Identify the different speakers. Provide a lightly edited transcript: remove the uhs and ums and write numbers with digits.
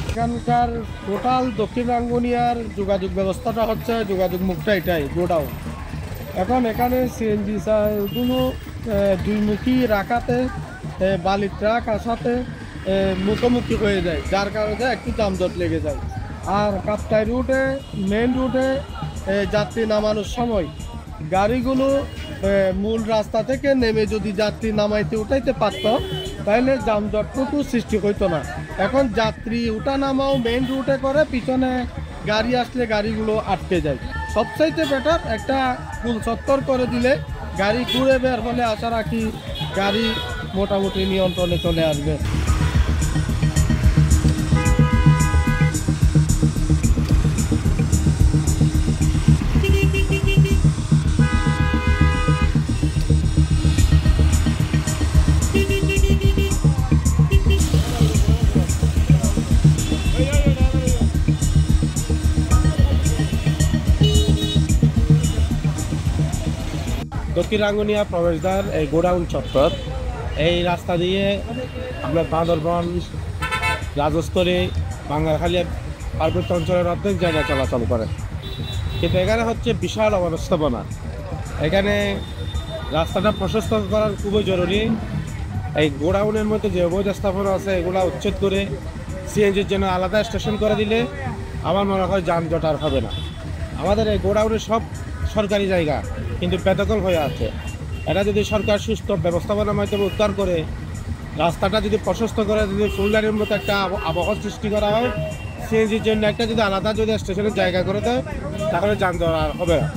Speaker 1: এখানকার টোটাল দক্ষিণ রাঙ্গুনিয়ার যোগাযোগ ব্যবস্থাটা হচ্ছে যোগাযোগ মুখটা এটাই গোডাউন। এখন এখানে সিএনজি গুলো দুইমুখী রাখাতে বালির ট্রাক আসাতে মুখোমুখি হয়ে যায়, যার কারণে একটু যানজট লেগে যায়। আর কাপ্তাই রুটে মেন রুটে যাত্রী নামানোর সময় গাড়িগুলো মূল রাস্তা থেকে নেমে যদি যাত্রী নামাইতে উঠাইতে পারত তাহলে যানজটটুকু সৃষ্টি হইতো না। এখন যাত্রী উঠা নামাও মেন রুটে করে, পিছনে গাড়ি আসলে গাড়িগুলো আটকে যায়। সবচাইতে বেটার একটা ফুল চত্বর করে দিলে গাড়ি ঘুরে বের হলে আশা রাখি গাড়ি মোটামুটি নিয়ন্ত্রণে চলে আসবে। দক্ষিণ রাঙ্গুনিয়া প্রবেশদ্বার এই গোডাউন চত্বর, এই রাস্তা দিয়ে আপনার বান্দরবন, রাজস্থলী, বাঙ্গারখালী পার্বত্য অঞ্চলের অর্ধেক জায়গায় চলাচল করে। কিন্তু এখানে হচ্ছে বিশাল অবস্থাপনা। এখানে রাস্তাটা প্রশস্ত করার খুবই জরুরি। এই গোডাউনের মধ্যে যে অবৈধ স্থাপনা আছে এগুলো উচ্ছেদ করে সিএনজির জন্য আলাদা স্টেশন করে দিলে আমার মনে হয় যানজট আর হবে না। আমাদের এই গোডাউনের সব সরকারি জায়গা কিন্তু বেদখল হয়ে আছে। এটা যদি সরকার সুস্থ ব্যবস্থাপনার মাধ্যমে উদ্ধার করে রাস্তাটা যদি প্রশস্ত করে, যদি ফুলদারির মতো একটা আবহাওয়া সৃষ্টি করা হয়, সিএনজির জন্য একটা যদি আলাদা যদি স্টেশনের জায়গা করে দেয় তাহলে যানজট আর হবে না।